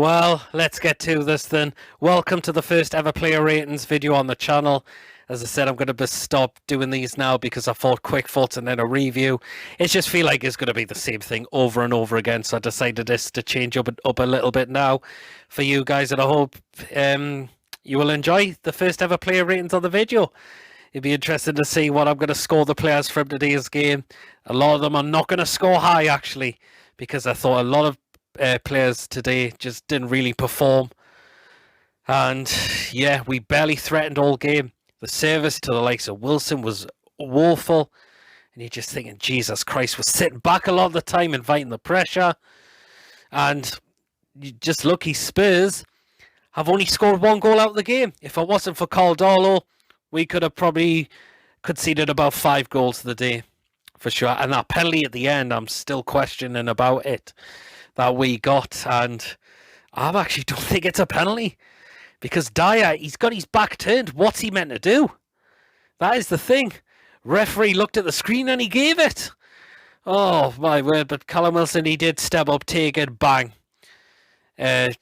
Well, let's get to this then. Welcome to the first ever player ratings video on the channel. As I said, I'm going to stop doing these now because I thought quick thoughts and then a review. It just feel like it's going to be the same thing over and over again. So I decided this to change up a little bit now for you guys, and I hope you will enjoy the first ever player ratings on the video. It'd be interesting to see what I'm going to score the players from today's game. A lot of them are not going to score high actually, because I thought a lot of players today just didn't really perform. And yeah, we barely threatened all game. The service to the likes of Wilson was woeful. And you're just thinking, Jesus Christ, we're sitting back a lot of the time, inviting the pressure. And you just lucky Spurs have only scored one goal out of the game. If it wasn't for Carroll, we could have probably conceded about 5 goals today, for sure. And that penalty at the end, I'm still questioning about it, that we got. And I actually don't think it's a penalty. Because Dyer, he's got his back turned. What's he meant to do? That is the thing. Referee looked at the screen and he gave it. Oh, my word. But Callum Wilson, he did step up, take it, bang.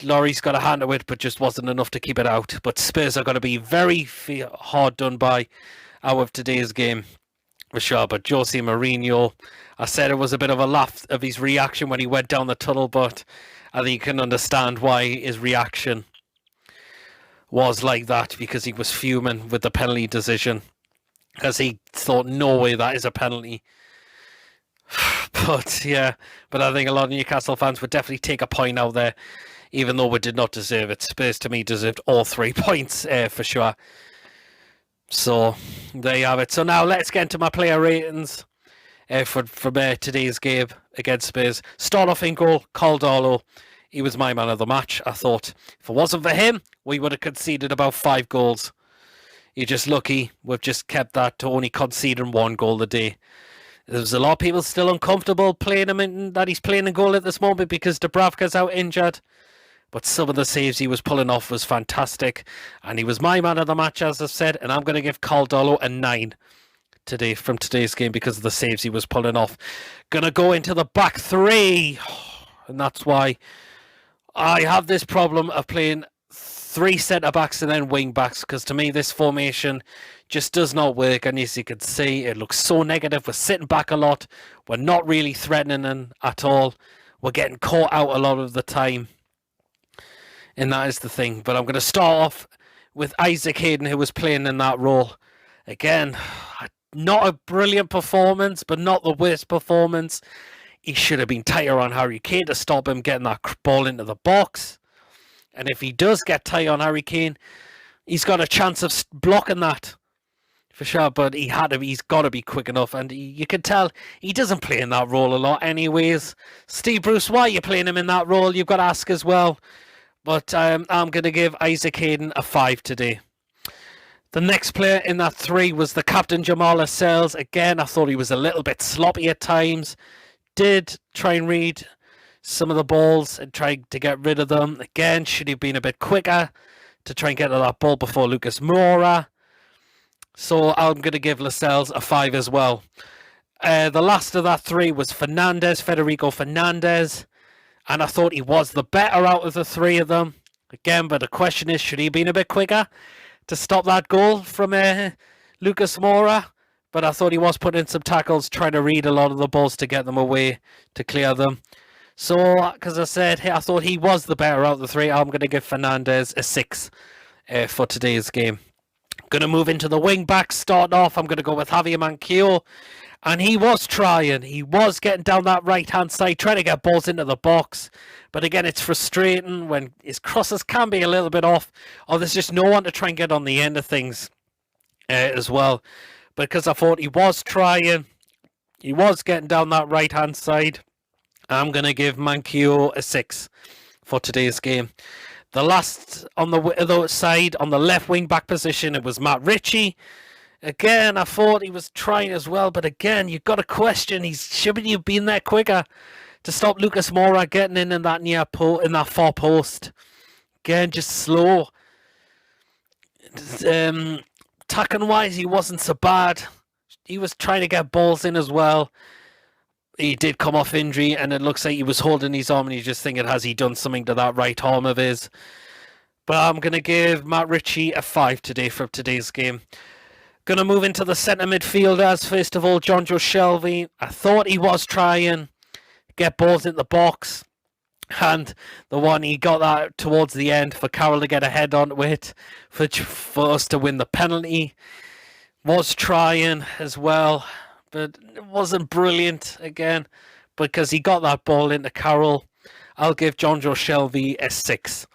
Laurie's got a hand to it, but just wasn't enough to keep it out. But Spurs are going to be very hard done by out of today's game, for sure. But Jose Mourinho, I said it was a bit of a laugh of his reaction when he went down the tunnel, but I think you can understand why his reaction was like that, because he was fuming with the penalty decision, because he thought, no way, that is a penalty. But yeah, but I think a lot of Newcastle fans would definitely take a point out there, even though we did not deserve it. Spurs, to me, deserved all 3 points for sure. So there you have it. So now let's get into my player ratings from today's game against Spurs. Start off in goal, Carroll. He was my man of the match. I thought if it wasn't for him, we would have conceded about 5 goals. You're just lucky we've just kept that to only conceding 1 goal a day. There's a lot of people still uncomfortable playing him in, that he's playing in goal at this moment because Dubravka's out injured. But some of the saves he was pulling off was fantastic. And he was my man of the match, as I've said. And I'm going to give Carroll a 9 today from today's game because of the saves he was pulling off. Going to go into the back 3. And that's why I have this problem of playing 3 centre-backs and then wing-backs, because to me this formation just does not work. And as you can see, it looks so negative. We're sitting back a lot. We're not really threatening them at all. We're getting caught out a lot of the time. And that is the thing. But I'm going to start off with Isaac Hayden, who was playing in that role. Again, not a brilliant performance, but not the worst performance. He should have been tighter on Harry Kane to stop him getting that ball into the box. And if he does get tight on Harry Kane, he's got a chance of blocking that, for sure. But he's got to be quick enough. And you can tell he doesn't play in that role a lot anyways. Steve Bruce, why are you playing him in that role? You've got to ask as well. But I'm going to give Isaac Hayden a 5 today. The next player in that 3 was the captain, Jamal Lascelles. Again, I thought he was a little bit sloppy at times. Did try and read some of the balls and try to get rid of them. Again, should have been a bit quicker to try and get to that ball before Lucas Moura. So I'm going to give Lascelles a 5 as well. The last of that 3 was Federico Fernandez. And I thought he was the better out of the 3 of them. Again, but the question is, should he have been a bit quicker to stop that goal from Lucas Moura? But I thought he was putting in some tackles, trying to read a lot of the balls to get them away, to clear them. So, because I said, I thought he was the better out of the 3, I'm going to give Fernandez a 6 for today's game. I'm going to move into the wing back. Starting off, I'm going to go with Javier Mankel. And he was trying. He was getting down that right-hand side, trying to get balls into the box. But again, it's frustrating when his crosses can be a little bit off, or there's just no one to try and get on the end of things as well. Because I thought he was trying, he was getting down that right-hand side, I'm going to give Mankel a 6 for today's game. The last on the other side, on the left wing-back position, it was Matt Ritchie. Again, I thought he was trying as well, but again, you've got to question, shouldn't he have been there quicker to stop Lucas Moura getting in that in that far post? Again, just slow. Attacking wise, he wasn't so bad. He was trying to get balls in as well. He did come off injury, and it looks like he was holding his arm, and he's just thinking, has he done something to that right arm of his? But I'm going to give Matt Ritchie a 5 today for today's game. Going to move into the centre midfielders. First of all, Jonjo Shelvey. I thought he was trying get balls in the box, and the one he got that towards the end for Carroll to get a head onto it, for us to win the penalty. Was trying as well, but it wasn't brilliant again, because he got that ball into Carroll. I'll give Jonjo Shelvey a 6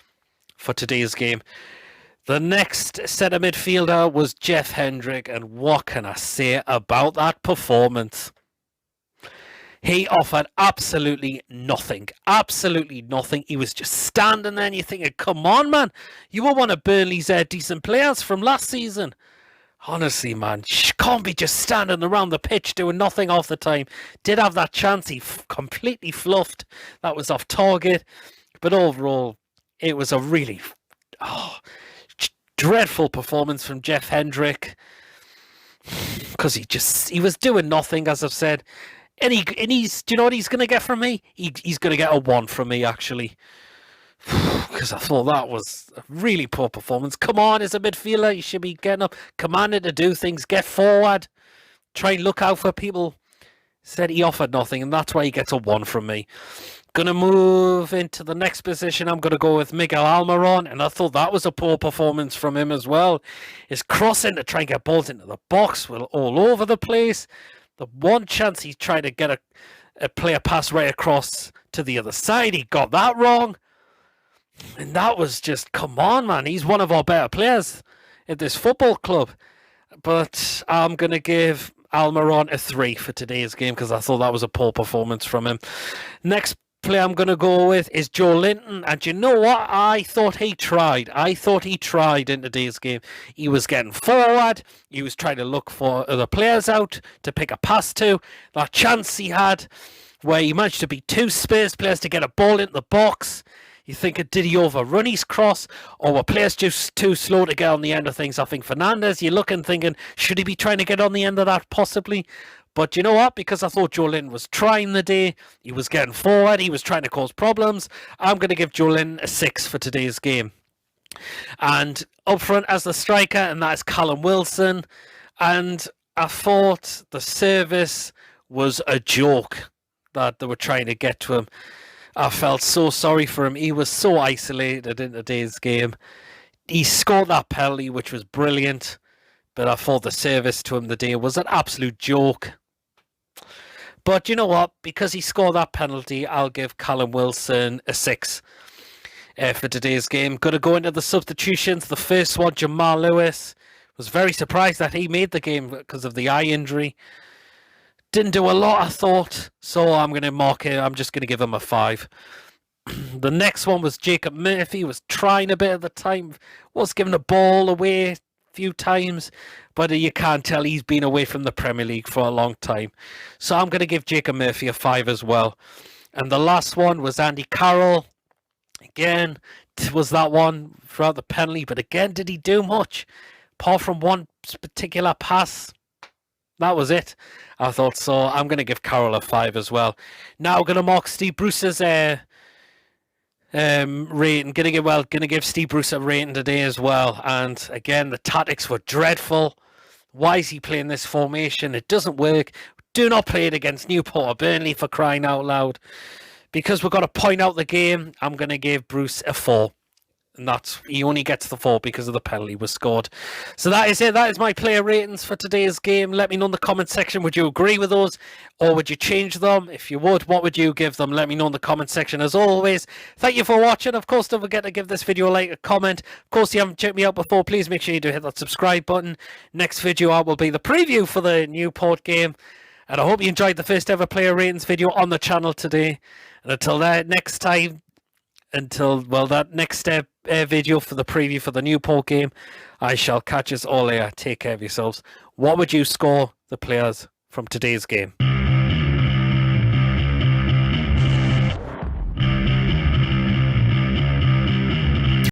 for today's game. The next centre midfielder was Jeff Hendrick, and what can I say about that performance? He offered absolutely nothing. Absolutely nothing. He was just standing there and you're thinking, come on, man. You were one of Burnley's decent players from last season. Honestly, man, you can't be just standing around the pitch doing nothing half the time. Did have that chance. He completely fluffed. That was off target. But overall, it was a really dreadful performance from Jeff Hendrick. Because he was doing nothing, as I've said. And he's, do you know what he's going to get from me? He's going to get a 1 from me, actually. Because I thought that was a really poor performance. Come on, as a midfielder, you should be getting up, commanded to do things, get forward, try and look out for people. Said he offered nothing, and that's why he gets a 1 from me. Going to move into the next position. I'm going to go with Miguel Almeron, and I thought that was a poor performance from him as well. His crossing to try and get balls into the box were all over the place. The one chance he tried to get a player pass right across to the other side, he got that wrong. And that was just, come on, man. He's one of our better players at this football club. But I'm going to give Almiron a 3 for today's game because I thought that was a poor performance from him. Next player I'm going to go with is Joe Linton. And you know what? I thought he tried. In today's game. He was getting forward. He was trying to look for other players out to pick a pass to. That chance he had where he managed to beat 2 Spurs players to get a ball into the box. You think, did he overrun his cross, or were players just too slow to get on the end of things? I think Fernandez, you're looking, thinking, should he be trying to get on the end of that? Possibly. But you know what? Because I thought Joe Linton was trying the day, he was getting forward, he was trying to cause problems, I'm going to give Joe Linton a 6 for today's game. And up front as the striker, and that is Callum Wilson. And I thought the service was a joke that they were trying to get to him. I felt so sorry for him. He was so isolated in today's game. He scored that penalty, which was brilliant. But I thought the service to him today was an absolute joke. But you know what? Because he scored that penalty, I'll give Callum Wilson a 6 for today's game. Going to go into the substitutions. The first one, Jamal Lewis. Was very surprised that he made the game because of the eye injury. Didn't do a lot, I thought, so I'm going to mark it. I'm just going to give him a 5. The next one was Jacob Murphy. Was trying a bit at the time. Was giving the ball away a few times, but you can't tell he's been away from the Premier League for a long time. So I'm going to give Jacob Murphy a 5 as well. And the last one was Andy Carroll. Again, was that one throughout the penalty, but again, did he do much? Apart from one particular pass, that was it. I thought so. I'm going to give Carroll a 5 as well. Now I'm going to mark Steve Bruce's rating. Going to give Steve Bruce a rating today as well. And again, the tactics were dreadful. Why is he playing this formation? It doesn't work. Do not play it against Newport or Burnley, for crying out loud. Because we've got to point out the game, I'm going to give Bruce a 4. And he only gets the 4 because of the penalty was scored. So that is it. That is my player ratings for today's game. Let me know in the comment section. Would you agree with those? Or would you change them? If you would, what would you give them? Let me know in the comment section as always. Thank you for watching. Of course, don't forget to give this video a like, a comment. Of course, if you haven't checked me out before, please make sure you do hit that subscribe button. Next video out will be the preview for the Newport game. And I hope you enjoyed the first ever player ratings video on the channel today. And until that next time, that next step video for the preview for the Newport game, I shall catch us all here. Take care of yourselves. What would you score the players from today's game?